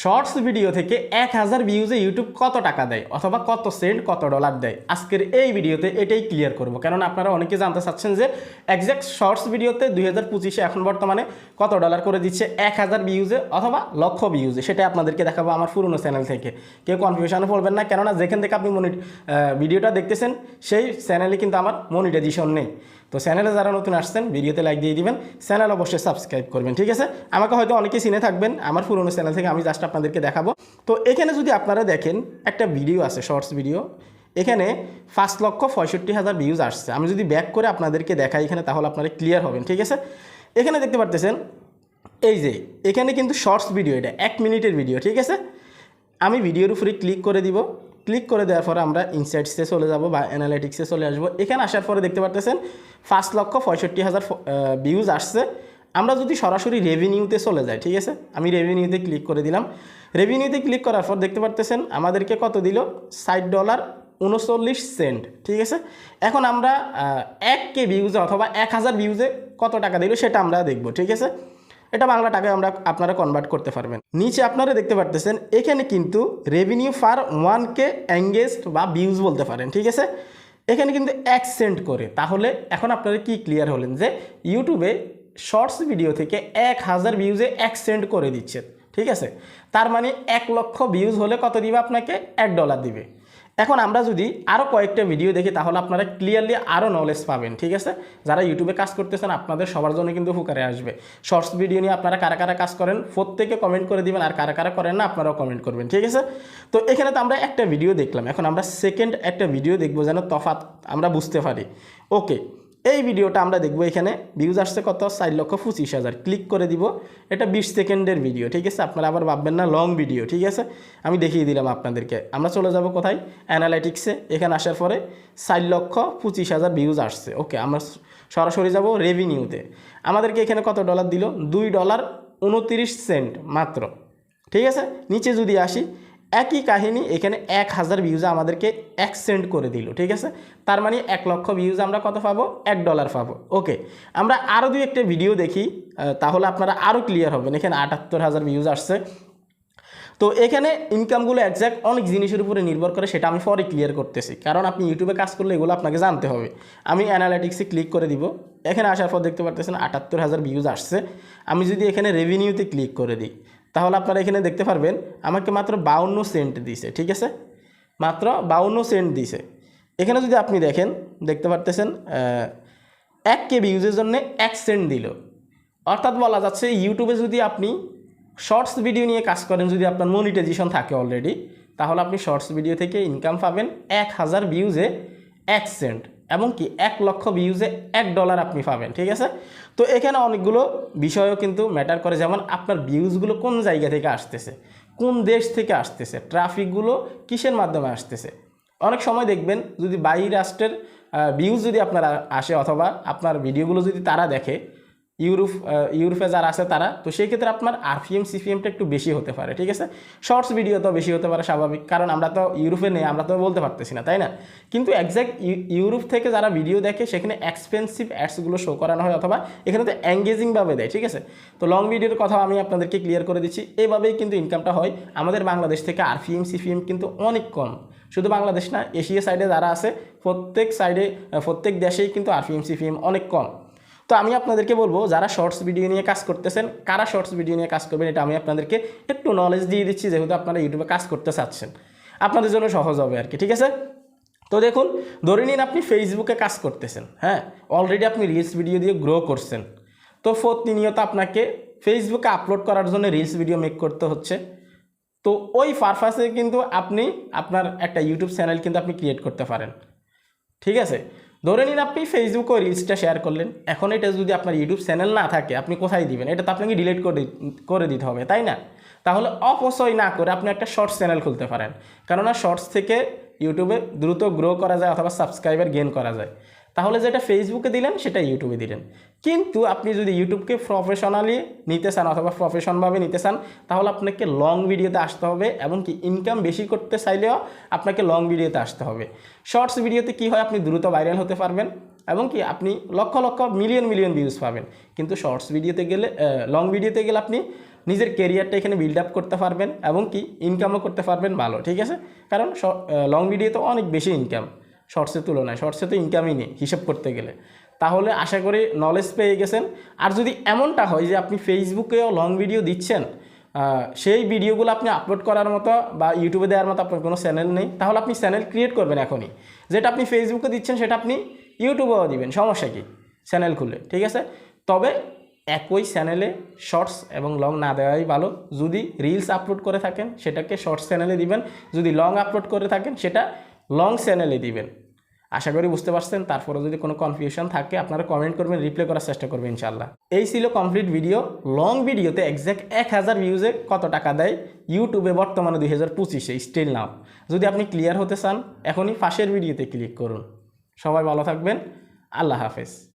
Shorts video থেকে 1000 ভিউজে YouTube কত টাকা দেয় অথবা কত সেন্ট কত ডলার দেয় আজকের এই ভিডিওতে এটাই ক্লিয়ার করব। কারণ আপনারা অনেকে জানতে চাচ্ছেন যে এক্স্যাক্ট শর্টস ভিডিওতে 2025-এ এখন বর্তমানে কত ডলার করে দিচ্ছে 1000 ভিউজে অথবা লক্ষ ভিউজে, সেটাই আপনাদেরকে দেখাবো আমার পুরনো চ্যানেল থেকে। কেউ কনফিউশনে পড়বেন না, কেননা যেখান থেকে আপনি ভিডিওটা দেখতেছেন সেই চ্যানেলে কিন্তু আমার মনিটাইজেশন নেই। তো চ্যানেলে যারা নতুন আসছেন ভিডিওতে লাইক দিয়ে দিবেন, চ্যানেল অবশ্যই সাবস্ক্রাইব করবেন, ঠিক আছে। আমাকে হয়তো অনেকেই চিনে থাকবেন আমার পুরনো চ্যানেল থেকে, আমি জাস্ট আপনাদেরকে দেখাবো। তো এখানে যদি আপনারা দেখেন একটা ভিডিও আছে, শর্টস ভিডিও, এখানে 5,65,000 ভিউজ আসছে। আমি যদি ব্যাক করে আপনাদেরকে দেখাই এখানে, তাহলে আপনারা ক্লিয়ার হবেন, ঠিক আছে। এখানে দেখতে পারতেছেন এই যে এখানে কিন্তু শর্টস ভিডিও, এটা 1 মিনিটের ভিডিও, ঠিক আছে। আমি ভিডিওর উপরে ক্লিক করে দিব। ক্লিক করে দেওয়ার পরে আমরা ইনসাইটসে চলে যাব বা অ্যানালিটিক্সে চলে আসবো। এখানে আসার পরে দেখতে পারতেছেন 5,65,000 ভিউজ আসছে। আমরা যদি সরাসরি রেভিনিউতে চলে যাই, ঠিক আছে, আমি রেভিনিউতে ক্লিক করে দিলাম। রেভিনিউতে ক্লিক করার পর দেখতে পারতেছেন আমাদেরকে কত দিল, $60.39, ঠিক আছে। এখন আমরা 1K ভিউজে অথবা 1000 ভিউজে কত টাকা দিল সেটা আমরা দেখব, ঠিক আছে। এটা বাংলা টাকায় আপনারা কনভার্ট করতে পারবেন। নিচে আপনারা দেখতে পারতেছেন এখানে কিন্তু রেভিনিউ ফার 1K এঙ্গেজড বা ভিউজ বলতে পারেন, ঠিক আছে। এখানে কিন্তু 1 সেন্ট করে। তাহলে এখন আপনারা কি ক্লিয়ার হলেন যে ইউটিউবে শর্টস ভিডিও থেকে 1000 ভিউজে 1 সেন্ট করে দিচ্ছে, ঠিক আছে। তার মানে 1 লক্ষ ভিউজ হলে কত দিবে আপনাকে, $1 দিবে। এখন আমরা যদি আরও কয়েকটা ভিডিও দেখি তাহলে আপনারা ক্লিয়ারলি আরও নলেজ পাবেন, ঠিক আছে। যারা ইউটিউবে কাজ করতেছেন আপনাদের সবার জন্য কিন্তু উপকারে আসবে। শর্টস ভিডিও নিয়ে আপনারা কারা কারা কাজ করেন প্রত্যেকে কমেন্ট করে দিবেন, আর কারা কারা করেন না আপনারাও কমেন্ট করবেন, ঠিক আছে। তো এখানে তো আমরা একটা ভিডিও দেখলাম, এখন আমরা সেকেন্ড একটা ভিডিও দেখবো যেন তফাৎ আমরা বুঝতে পারি। ওকে, এই ভিডিওটা আমরা দেখবো। এখানে ভিউজ আসছে কত, 4,25,000। ক্লিক করে দিব। এটা 20 সেকেন্ডের ভিডিও, ঠিক আছে। আপনারা আবার ভাববেন না লং ভিডিও, ঠিক আছে। আমি দেখিয়ে দিলাম আপনাদেরকে। আমরা চলে যাব কোথায়, অ্যানালাইটিক্সে। এখানে আসার পরে 4,25,000 ভিউজ আসছে। ওকে, আমরা সরাসরি যাব রেভিনিউতে। আমাদেরকে এখানে কত ডলার দিল, $2.29 মাত্র, ঠিক আছে। নিচে যদি আসি একই কাহিনী, এখানে 1000 ভিউজে আমাদেরকে 1 সেন্ট করে দিল, ঠিক আছে। তার মানে 1 লক্ষ ভিউজে আমরা কত পাবো, $1 পাবো। ওকে, আমরা আরও দুই একটা ভিডিও দেখি, তাহলে আপনারা আরও ক্লিয়ার হবেন। এখানে 78,000 ভিউজ আসছে। তো এখানে ইনকামগুলো একজ্যাক্ট অনেক জিনিসের উপরে নির্ভর করে, সেটা আমি পরে ক্লিয়ার করতেছি, কারণ আপনি ইউটিউবে কাজ করলে এগুলো আপনাকে জানতে হবে। আমি অ্যানালিটিক্সে ক্লিক করে দিব। এখানে আসার পর দেখতে পারতেছেন 78,000 ভিউজ আসছে। আমি যদি এখানে রেভিনিউতে ক্লিক করে দিই তাহলে আপনারা এখানে দেখতে পারবেন আমাকে মাত্র 52 সেন্ট দিছে, ঠিক আছে। মাত্র 52 সেন্ট দিছে। এখানে যদি আপনি দেখেন দেখতে পারতেছেন 1K ভিউজের জন্য 1 সেন্ট দিল। অর্থাৎ বলা যাচ্ছে ইউটিউবে যদি আপনি শর্টস ভিডিও নিয়ে কাজ করেন, যদি আপনার মনিটাইজেশন থাকে অলরেডি, তাহলে আপনি শর্টস ভিডিও থেকে ইনকাম পাবেন 1000 ভিউজে 1 সেন্ট, এবং কি 1 লক্ষ ভিউজে $1 আপনি পাবেন, ঠিক আছে। তো এখানে অনেকগুলো বিষয়ও কিন্তু ম্যাটার করে, যেমন আপনার ভিউজগুলো কোন জায়গা থেকে আসতেছে, কোন দেশ থেকে আসতেছে, ট্রাফিকগুলো কিসের মাধ্যমে আসতেছে। অনেক সময় দেখবেন যদি বাইরের রাষ্ট্রের ভিউজ যদি আপনারা আসে অথবা আপনার ভিডিওগুলো যদি তারা দেখে, ইউরোপে যারা আছে তারা, তো সেই ক্ষেত্রে আপনার আরপিএম সিপিএমটা একটু বেশি হতে পারে, ঠিক আছে। শর্টস ভিডিও তো বেশি হতে পারে স্বাভাবিক, কারণ আমরা তো ইউরোপে নেই, আমরা তো বলতে পারতেছি না, তাই না। কিন্তু একজ্যাক্ট ইউরোপ থেকে যারা ভিডিও দেখে সেখানে এক্সপেন্সিভ অ্যাডসগুলো শো করানো হয়, অথবা এখানে তো এঙ্গেজিংভাবে দেয়, ঠিক আছে। তো লং ভিডিওর কথা আমি আপনাদেরকে ক্লিয়ার করে দিচ্ছি। এইভাবেই কিন্তু ইনকামটা হয়। আমাদের বাংলাদেশ থেকে আরপিএম সিপিএম কিন্তু অনেক কম। শুধু বাংলাদেশ না, এশিয়া সাইডে যারা আছে প্রত্যেক দেশেই কিন্তু আরপিএম সিপিএম অনেক কম। তো আমি আপনাদেরকে বলবো যারা শর্টস ভিডিও নিয়ে কাজ করতেছেন, কারা শর্টস ভিডিও নিয়ে কাজ করবেন, এটা আমি আপনাদেরকে একটু নলেজ দিয়ে দিচ্ছি, যেহেতু আপনারা ইউটিউবে কাজ করতে চাচ্ছেন, আপনাদের জন্য সহজ হবে আর কি, ঠিক আছে। তো দেখুন, ধরে নিন আপনি ফেসবুকে কাজ করতেছেন, হ্যাঁ, অলরেডি আপনি রিলস ভিডিও দিয়ে গ্রো করছেন। তো প্রতিনিয়ত আপনাকে ফেসবুকে আপলোড করার জন্য রিলস ভিডিও মেক করতে হচ্ছে। তো ওই পারপাসে কিন্তু আপনি আপনার একটা ইউটিউব চ্যানেল কিন্তু আপনি ক্রিয়েট করতে পারেন, ঠিক আছে। ধরে নিন আপনি ফেসবুকে ওই রিলসটা শেয়ার করলেন। এখন এটা যদি আপনার ইউটিউব চ্যানেল না থাকে আপনি কোথায় দিবেন, এটা তো আপনাকে ডিলিট করে দিতে হবে, তাই না। তাহলে অপচয় না করে আপনি একটা শর্টস চ্যানেল খুলতে পারেন, কেননা শর্টস থেকে ইউটিউবে দ্রুত গ্রো করা যায় অথবা সাবস্ক্রাইবার গেইন করা যায়। তাহলে যেটা ফেসবুকে দিলেন সেটা ইউটিউবে দিলেন। কিন্তু আপনি যদি ইউটিউবকে প্রফেশনালি নিতে চান অথবা প্রফেশনভাবে নিতে চান, তাহলে আপনাকে লং ভিডিওতে আসতে হবে, এবং কি ইনকাম বেশি করতে চাইলেও আপনাকে লং ভিডিওতে আসতে হবে। শর্টস ভিডিওতে কি হয়, আপনি দ্রুত ভাইরাল হতে পারবেন, এবং কি আপনি lakh lakh million million views পাবেন। কিন্তু শর্টস ভিডিওতে গেলে, লং ভিডিওতে গেলে আপনি নিজের কেরিয়ারটা এখানে বিল্ড আপ করতে পারবেন এবং কি ইনকামও করতে পারবেন ভালো, ঠিক আছে। কারণ লং ভিডিওতে অনেক বেশি ইনকাম শর্টসের তুলনায়, শর্টসে তো ইনকামই নেই হিসাব করতে গেলে। তাহলে আশা করি নলেজ পেয়ে গেছেন। আর যদি এমনটা হয় যে আপনি ফেসবুকেও লং ভিডিও দিচ্ছেন, সেই ভিডিওগুলো আপনি আপলোড করার মতো বা ইউটিউবে দেওয়ার মতো আপনার কোনো চ্যানেল নেই, তাহলে আপনি চ্যানেল ক্রিয়েট করবেন এখনই। যেটা আপনি ফেসবুকে দিচ্ছেন সেটা আপনি ইউটিউবেও দিবেন, সমস্যা কি, চ্যানেল খুলে, ঠিক আছে। তবে একই চ্যানেলে শর্টস এবং লং না দেওয়াই ভালো। যদি রিলস আপলোড করে থাকেন সেটাকে শর্টস চ্যানেলে দিবেন, যদি লং আপলোড করে থাকেন সেটা লং চ্যানেলে দিবেন। আশা করি বুঝতে পারছেন। তারপরে যদি কোনো কনফিউশন থাকে আপনারা কমেন্ট করবেন, রিপ্লাই করার চেষ্টা করবেন ইনশাল্লাহ। এই ছিল কমপ্লিট ভিডিও। লং ভিডিওতে এক্স্যাক্ট 1000 ভিউজে কত টাকা দেয় ইউটিউবে বর্তমানে 2025-এ স্টিল নাও। যদি আপনি ক্লিয়ার হতে চান এখনই পাশের ভিডিওতে ক্লিক করুন। সবাই ভালো থাকবেন, আল্লাহ হাফেজ।